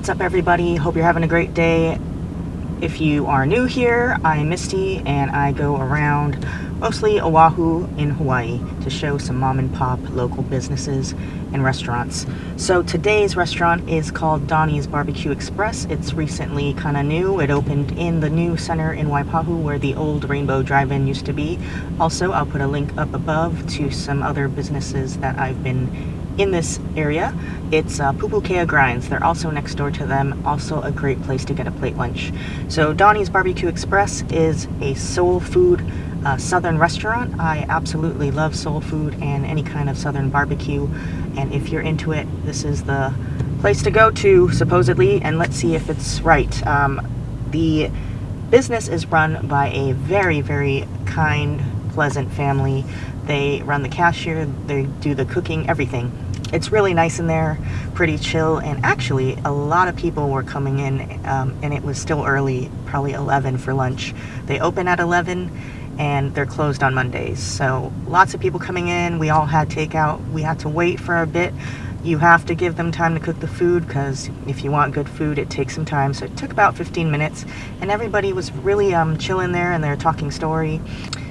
What's up, everybody? Hope you're having a great day. If you are new here, I'm Misty and I go around mostly Oahu in Hawaii to show some mom and pop local businesses and restaurants. So today's restaurant is called Donnie's BBQ Express. It's recently kind of new. It opened in the new center in Waipahu where the old Rainbow Drive-In used to be. Also, I'll put a link up above to some other businesses that I've been in this area. It's Pupukea Grinds. They're also next door to them. Also a great place to get a plate lunch. So Donnie's BBQ Express is a soul food southern restaurant. I absolutely love soul food and any kind of southern barbecue. And if you're into it, this is the place to go to, supposedly. And let's see if it's right. The business is run by a very, very kind, pleasant family. They run the cashier, they do the cooking, everything. It's really nice in there, pretty chill, and actually a lot of people were coming in, and it was still early, probably 11 for lunch. They open at 11 and they're closed on Mondays. So lots of people coming in. We all had takeout. We had to wait for a bit. You have to give them time to cook the food because if you want good food, it takes some time. So it took about 15 minutes and everybody was really chilling there and they're talking story.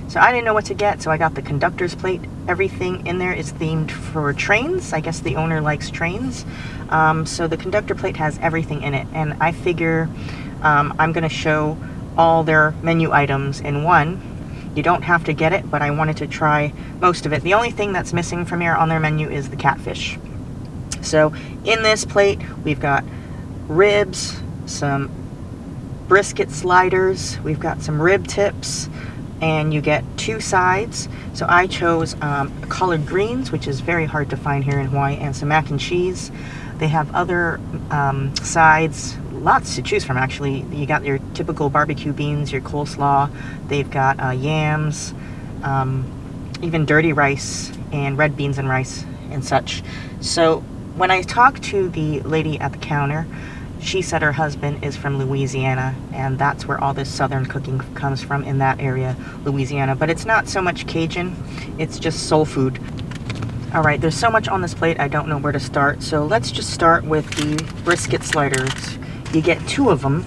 So I didn't know what to get, so I got the conductor's plate. Everything in there is themed for trains. I guess the owner likes trains. So the conductor plate has everything in it. And I figure I'm going to show all their menu items in one. You don't have to get it, but I wanted to try most of it. The only thing that's missing from here on their menu is the catfish. So in this plate, we've got ribs, some brisket sliders, we've got some rib tips, and you get two sides. So I chose collard greens, which is very hard to find here in Hawaii, and some mac and cheese. They have other sides, lots to choose from actually. You got your typical barbecue beans, your coleslaw. They've got yams, even dirty rice and red beans and rice and such. So when I talked to the lady at the counter, she said her husband is from Louisiana, and that's where all this southern cooking comes from, in that area, Louisiana. But it's not so much Cajun, it's just soul food. All right, there's so much on this plate, I don't know where to start. So let's just start with the brisket sliders. You get two of them,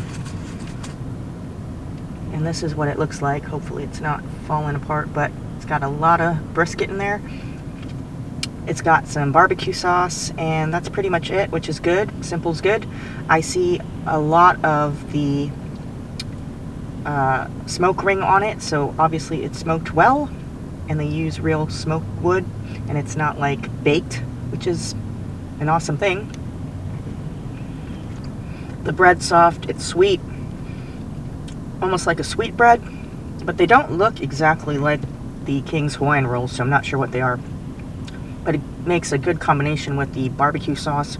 and this is what it looks like. Hopefully it's not falling apart, but it's got a lot of brisket in there. It's got some barbecue sauce, and that's pretty much it, which is good. Simple's good. I see a lot of the smoke ring on it, so obviously it's smoked well, and they use real smoked wood, and it's not like baked, which is an awesome thing. The bread's soft, it's sweet, almost like a sweet bread, but they don't look exactly like the King's Hawaiian rolls, so I'm not sure what they are. But it makes a good combination with the barbecue sauce.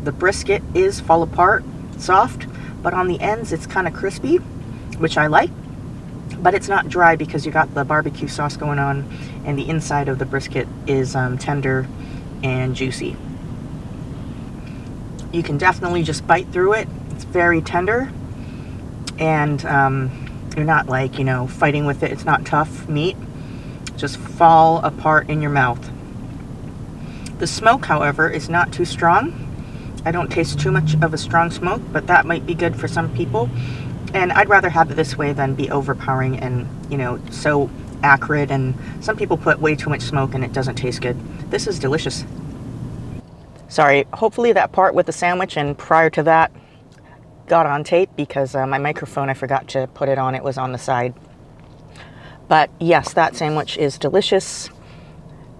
The brisket is fall apart, soft, but on the ends it's kind of crispy, which I like. But it's not dry because you got the barbecue sauce going on, and the inside of the brisket is tender and juicy. You can definitely just bite through it. It's very tender, and you're not like, you know, fighting with it. It's not tough meat. Just fall apart in your mouth. The smoke, however, is not too strong. I don't taste too much of a strong smoke, but that might be good for some people. And I'd rather have it this way than be overpowering and, you know, so acrid. And some people put way too much smoke and it doesn't taste good. This is delicious. Sorry, hopefully that part with the sandwich and prior to that got on tape because my microphone, I forgot to put it on. It was on the side. But yes, that sandwich is delicious.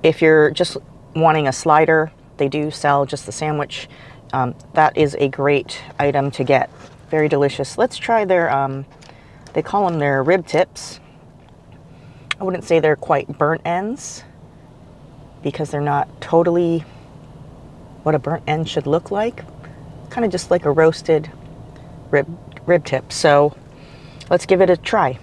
If you're just wanting a slider, they do sell just the sandwich. That is a great item to get. Very delicious. Let's try their, they call them their rib tips. I wouldn't say they're quite burnt ends because they're not totally what a burnt end should look like. Kind of just like a roasted rib tip. So let's give it a try.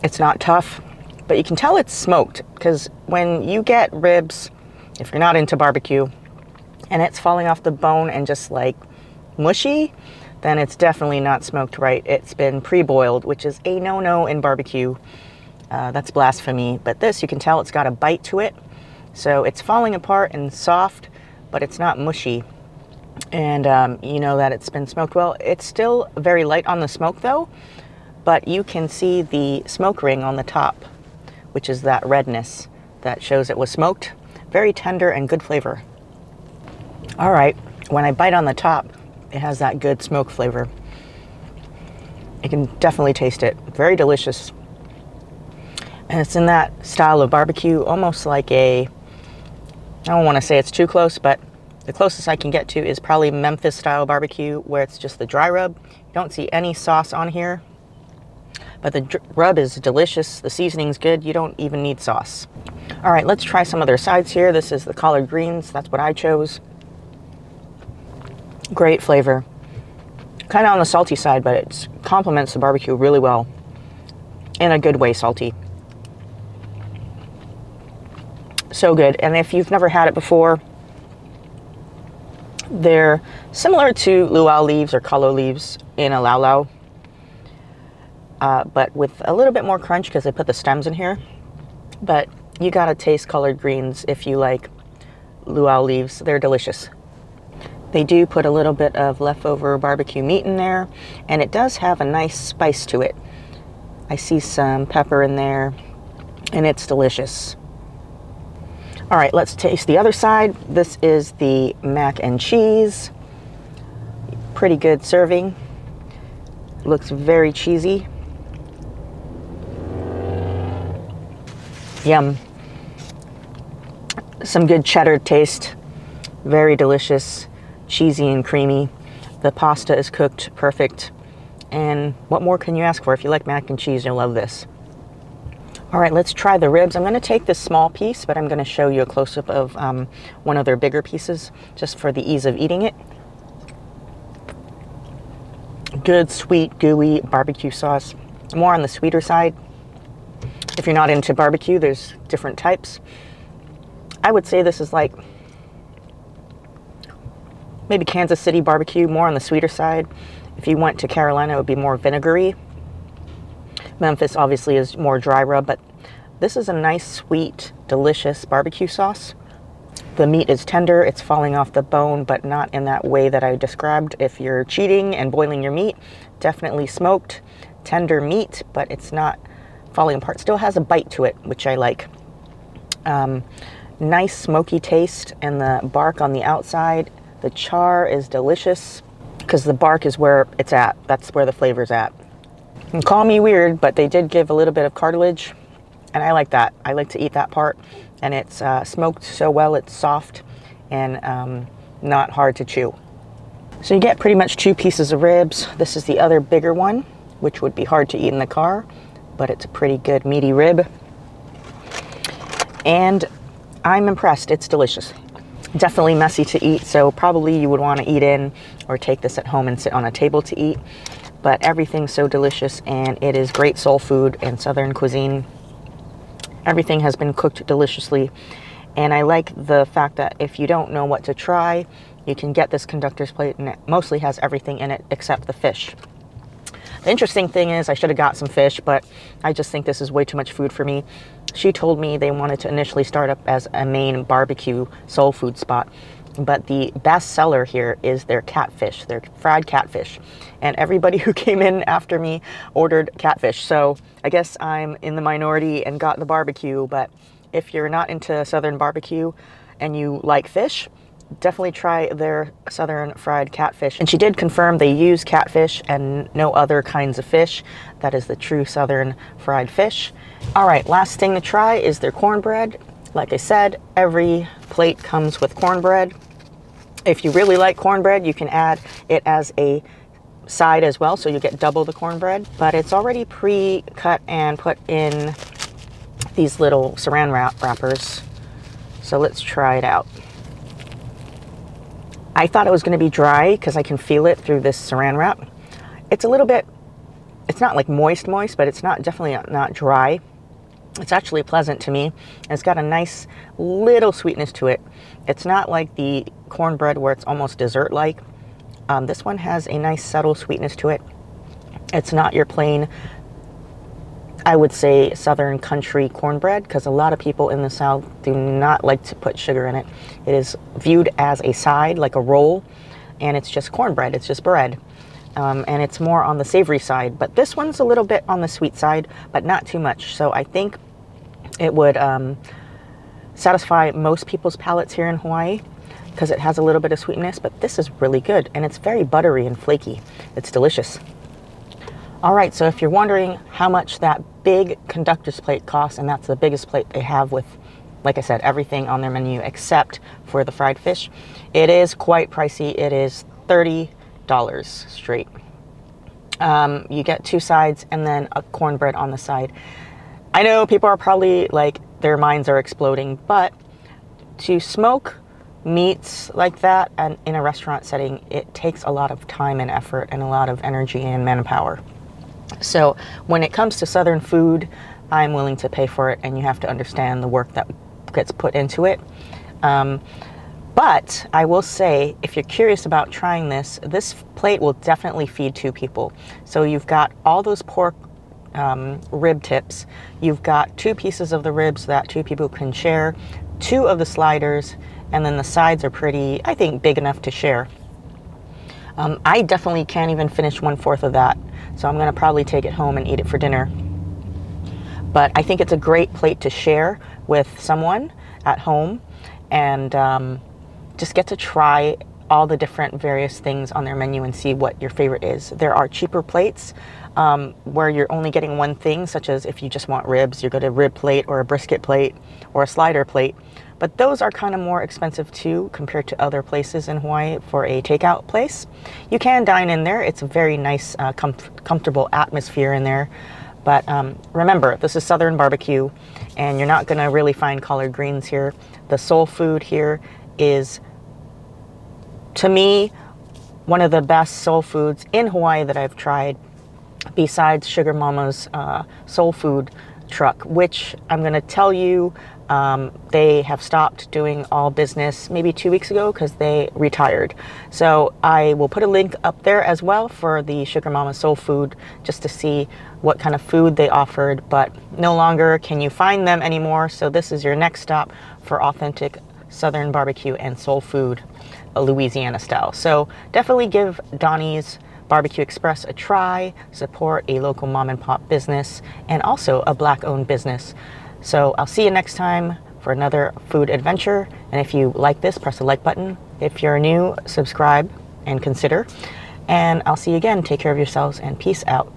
It's not tough, but you can tell it's smoked because when you get ribs, if you're not into barbecue, and it's falling off the bone and just like mushy, then it's definitely not smoked right. It's been pre-boiled, which is a no-no in barbecue. That's blasphemy. But this, you can tell it's got a bite to it. So it's falling apart and soft, but it's not mushy. And you know that it's been smoked well. It's still very light on the smoke though, but you can see the smoke ring on the top, which is that redness that shows it was smoked. Very tender and good flavor. All right, when I bite on the top, it has that good smoke flavor. You can definitely taste it. Very delicious. And it's in that style of barbecue, almost like I don't want to say it's too close, but the closest I can get to is probably Memphis style barbecue, where it's just the dry rub. You don't see any sauce on here, but the rub is delicious. The seasoning's good. You don't even need sauce. All right, let's try some of their sides here. This is the collard greens. That's what I chose. Great flavor. Kind of on the salty side, but it complements the barbecue really well. In a good way, salty. So good. And if you've never had it before, they're similar to luau leaves or kalo leaves in a laulau, but with a little bit more crunch because they put the stems in here. But you gotta taste collard greens if you like luau leaves. They're delicious. They do put a little bit of leftover barbecue meat in there, and it does have a nice spice to it. I see some pepper in there, and it's delicious. All right, let's taste the other side. This is the mac and cheese. Pretty good serving. Looks very cheesy. Yum. Some good cheddar taste. Very delicious. Cheesy and creamy. The pasta is cooked perfect. And what more can you ask for? If you like mac and cheese, you'll love this. All right, let's try the ribs. I'm going to take this small piece, but I'm going to show you a close-up of one of their bigger pieces, just for the ease of eating it. Good, sweet, gooey barbecue sauce. More on the sweeter side. If you're not into barbecue, there's different types. I would say this is like maybe Kansas City barbecue, more on the sweeter side. If you went to Carolina, it would be more vinegary. Memphis obviously is more dry rub, but this is a nice, sweet, delicious barbecue sauce. The meat is tender, it's falling off the bone, but not in that way that I described. If you're cheating and boiling your meat, definitely smoked, tender meat, but it's not falling apart. Still has a bite to it, which I like. Nice smoky taste, and the bark on the outside. The char is delicious because the bark is where it's at. That's where the flavor's at. And call me weird, but they did give a little bit of cartilage, and I like that. I like to eat that part, and it's smoked so well. It's soft and not hard to chew. So you get pretty much 2 pieces of ribs. This is the other bigger one, which would be hard to eat in the car, but it's a pretty good meaty rib. And I'm impressed. It's delicious. Definitely messy to eat, so probably you would want to eat in or take this at home and sit on a table to eat. But everything's so delicious, and it is great soul food and Southern cuisine. Everything has been cooked deliciously, and I like the fact that if you don't know what to try, you can get this conductor's plate, and it mostly has everything in it except the fish. The interesting thing is I should have got some fish, but I just think this is way too much food for me. She told me they wanted to initially start up as a main barbecue soul food spot, but the best seller here is their catfish, their fried catfish. And everybody who came in after me ordered catfish. So I guess I'm in the minority and got the barbecue, but if you're not into Southern barbecue and you like fish, definitely try their Southern fried catfish. And she did confirm they use catfish and no other kinds of fish. That is the true Southern fried fish. All right, last thing to try is their cornbread. Like I said, every plate comes with cornbread. If you really like cornbread, you can add it as a side as well, so you get double the cornbread. But it's already pre-cut and put in these little saran wrappers. So let's try it out. I thought it was going to be dry because I can feel it through this saran wrap. It's a little bit, it's not like moist, but it's not definitely not dry. It's actually pleasant to me. It's got a nice little sweetness to it. It's not like the cornbread where it's almost dessert-like. This one has a nice subtle sweetness to it. It's not your plain I would say Southern country cornbread, because a lot of people in the South do not like to put sugar in it. It is viewed as a side, like a roll, and it's just cornbread, it's just bread. And it's more on the savory side, but this one's a little bit on the sweet side, but not too much. So I think it would satisfy most people's palates here in Hawaii, because it has a little bit of sweetness, but this is really good, and it's very buttery and flaky. It's delicious. All right, so if you're wondering how much that big conductor's plate costs, and that's the biggest plate they have with, like I said, everything on their menu except for the fried fish, it is quite pricey. It is $30 straight. You get 2 sides and then a cornbread on the side. I know people are probably like, their minds are exploding, but to smoke meats like that and in a restaurant setting, it takes a lot of time and effort and a lot of energy and manpower. So when it comes to Southern food, I'm willing to pay for it, and you have to understand the work that gets put into it. But I will say, if you're curious about trying this plate will definitely feed 2 people. So you've got all those pork rib tips. You've got 2 pieces of the ribs that 2 people can share, 2 of the sliders, and then the sides are pretty, I think, big enough to share. I definitely can't even finish 1/4 of that, so I'm going to probably take it home and eat it for dinner. But I think it's a great plate to share with someone at home, and just get to try all the different various things on their menu and see what your favorite is. There are cheaper plates where you're only getting one thing, such as if you just want ribs, you go to a rib plate or a brisket plate or a slider plate. But those are kind of more expensive too compared to other places in Hawaii for a takeout place. You can dine in there. It's a very nice, comfortable atmosphere in there. But remember, this is Southern barbecue, and you're not going to really find collard greens here. The soul food here is, to me, one of the best soul foods in Hawaii that I've tried, besides Sugar Mama's soul food truck, which I'm going to tell you, they have stopped doing all business maybe 2 weeks ago because they retired. So I will put a link up there as well for the Sugar Mama Soul Food, just to see what kind of food they offered, but no longer can you find them anymore. So this is your next stop for authentic Southern barbecue and soul food, Louisiana style. So definitely give Donnie's Barbecue Express a try, support a local mom and pop business, and also a Black owned business. So I'll see you next time for another food adventure. And if you like this, press the like button. If you're new, subscribe and consider. And I'll see you again. Take care of yourselves and peace out.